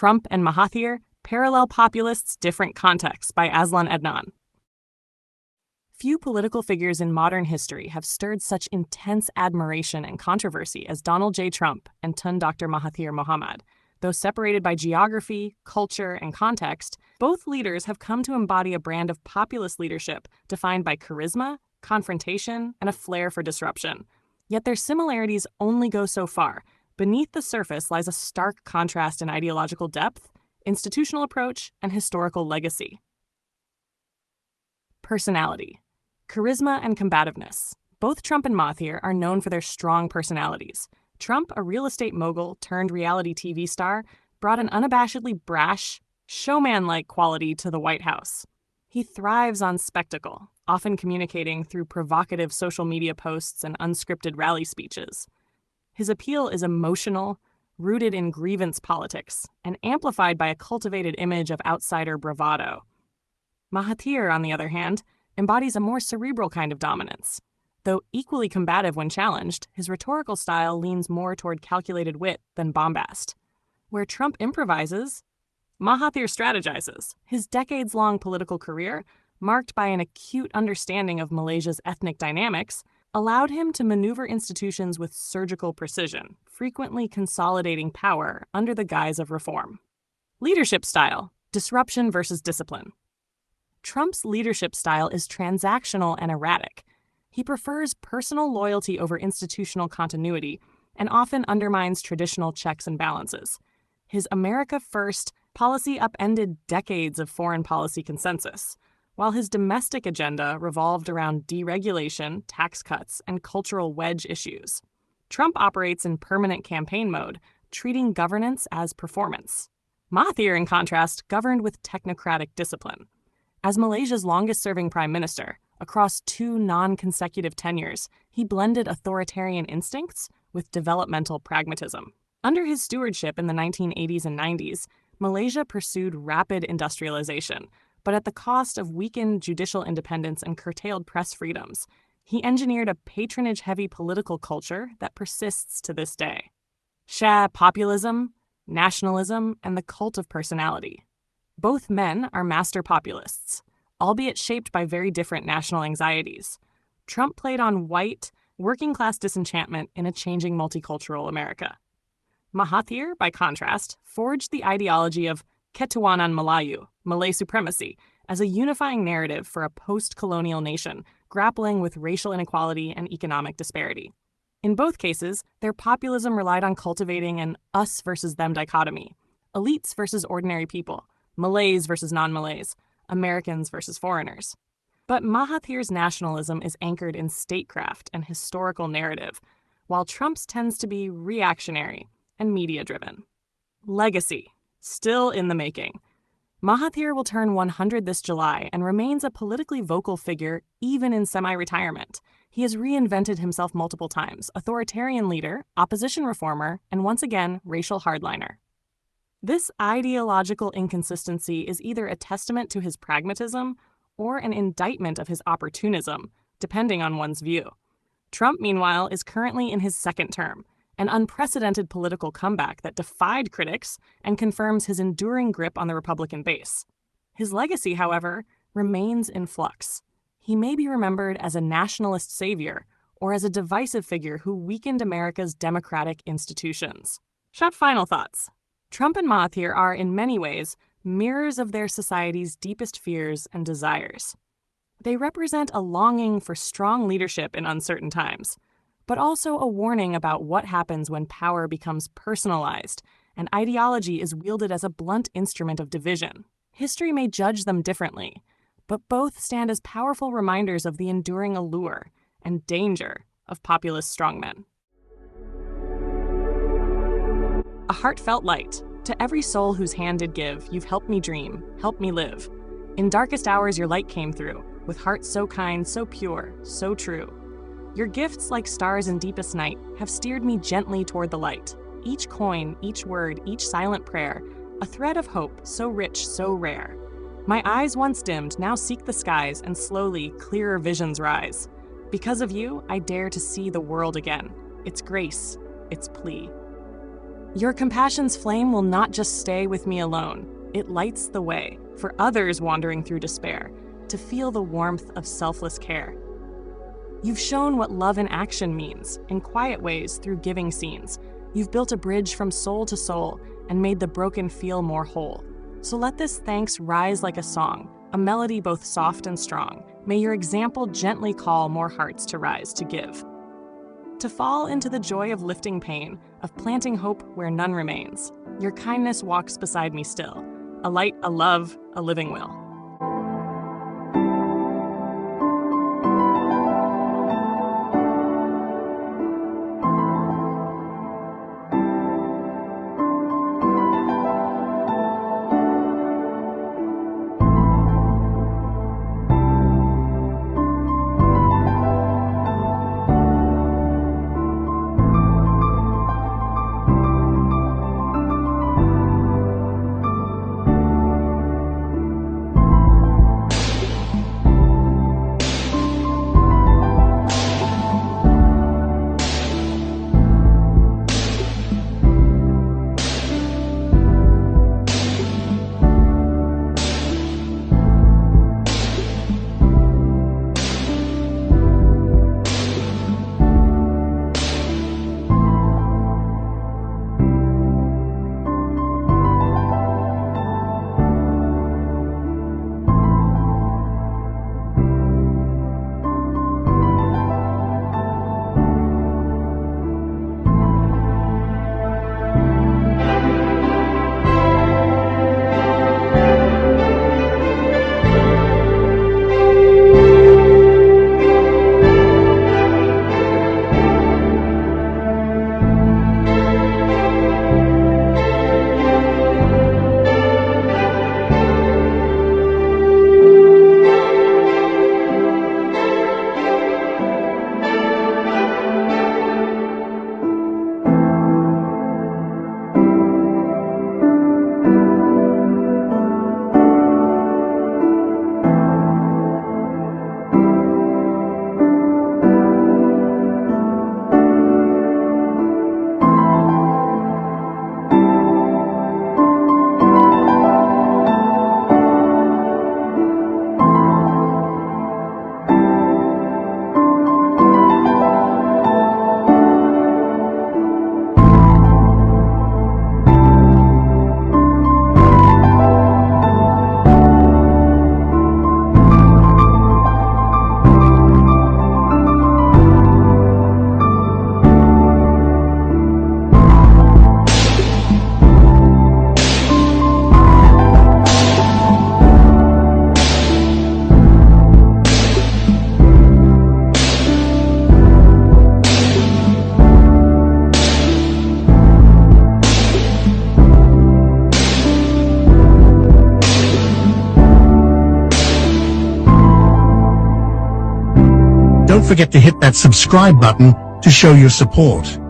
Trump and Mahathir, Parallel Populists, Different Contexts by AZLAN ADNAN. Few political figures in modern history have stirred such intense admiration and controversy as Donald J. Trump and Tun Dr. Mahathir Mohamad. Though separated by geography, culture, and context, both leaders have come to embody a brand of populist leadership defined by charisma, confrontation, and a flair for disruption. Yet their similarities only go so far. Beneath the surface lies a stark contrast in ideological depth, institutional approach, and historical legacy. Personality. Charisma and combativeness. Both Trump and Mahathir are known for their strong personalities. Trump, a real estate mogul turned reality TV star, brought an unabashedly brash, showman-like quality to the White House. He thrives on spectacle, often communicating through provocative social media posts and unscripted rally speeches. His appeal is emotional, rooted in grievance politics, and amplified by a cultivated image of outsider bravado. Mahathir, on the other hand, embodies a more cerebral kind of dominance. Though equally combative when challenged, his rhetorical style leans more toward calculated wit than bombast. Where Trump improvises, Mahathir strategizes. His decades-long political career, marked by an acute understanding of Malaysia's ethnic dynamics, allowed him to maneuver institutions with surgical precision, frequently consolidating power under the guise of reform. Leadership style: disruption versus discipline. Trump's leadership style is transactional and erratic. He prefers personal loyalty over institutional continuity and often undermines traditional checks and balances. His America First policy upended decades of foreign policy consensus, while his domestic agenda revolved around deregulation, tax cuts, and cultural wedge issues. Trump operates in permanent campaign mode, treating governance as performance. Mahathir, in contrast, governed with technocratic discipline. As Malaysia's longest-serving prime minister, across 2 non-consecutive tenures, he blended authoritarian instincts with developmental pragmatism. Under his stewardship in the 1980s and 90s, Malaysia pursued rapid industrialization, but at the cost of weakened judicial independence and curtailed press freedoms. He engineered a patronage-heavy political culture that persists to this day. Populism, nationalism, and the cult of personality. Both men are master populists, albeit shaped by very different national anxieties. Trump played on white, working-class disenchantment in a changing multicultural America. Mahathir, by contrast, forged the ideology of Ketuanan Melayu, Malay supremacy, as a unifying narrative for a post-colonial nation grappling with racial inequality and economic disparity. In both cases, their populism relied on cultivating an us versus them dichotomy, elites versus ordinary people, Malays versus non-Malays, Americans versus foreigners. But Mahathir's nationalism is anchored in statecraft and historical narrative, while Trump's tends to be reactionary and media-driven. Legacy. Still in the making. Mahathir will turn 100 this July and remains a politically vocal figure even in semi-retirement. He has reinvented himself multiple times: authoritarian leader, opposition reformer, and once again, racial hardliner. This ideological inconsistency is either a testament to his pragmatism or an indictment of his opportunism, depending on one's view. Trump, meanwhile, is currently in his second term, an unprecedented political comeback that defied critics and confirms his enduring grip on the Republican base. His legacy, however, remains in flux. He may be remembered as a nationalist savior or as a divisive figure who weakened America's democratic institutions. Final thoughts. Trump and Mahathir are, in many ways, mirrors of their society's deepest fears and desires. They represent a longing for strong leadership in uncertain times, but also a warning about what happens when power becomes personalized and ideology is wielded as a blunt instrument of division. History may judge them differently, but both stand as powerful reminders of the enduring allure and danger of populist strongmen. A heartfelt light. To every soul whose hand did give, you've helped me dream, helped me live. In darkest hours your light came through, with hearts so kind, so pure, so true. Your gifts, like stars in deepest night, have steered me gently toward the light. Each coin, each word, each silent prayer, a thread of hope so rich, so rare. My eyes once dimmed now seek the skies, and slowly clearer visions rise. Because of you, I dare to see the world again, its grace, its plea. Your compassion's flame will not just stay with me alone. It lights the way for others wandering through despair to feel the warmth of selfless care. You've shown what love in action means, in quiet ways through giving scenes. You've built a bridge from soul to soul and made the broken feel more whole. So let this thanks rise like a song, a melody both soft and strong. May your example gently call more hearts to rise to give. To fall into the joy of lifting pain, of planting hope where none remains. Your kindness walks beside me still, a light, a love, a living will. Don't forget to hit that subscribe button to show your support.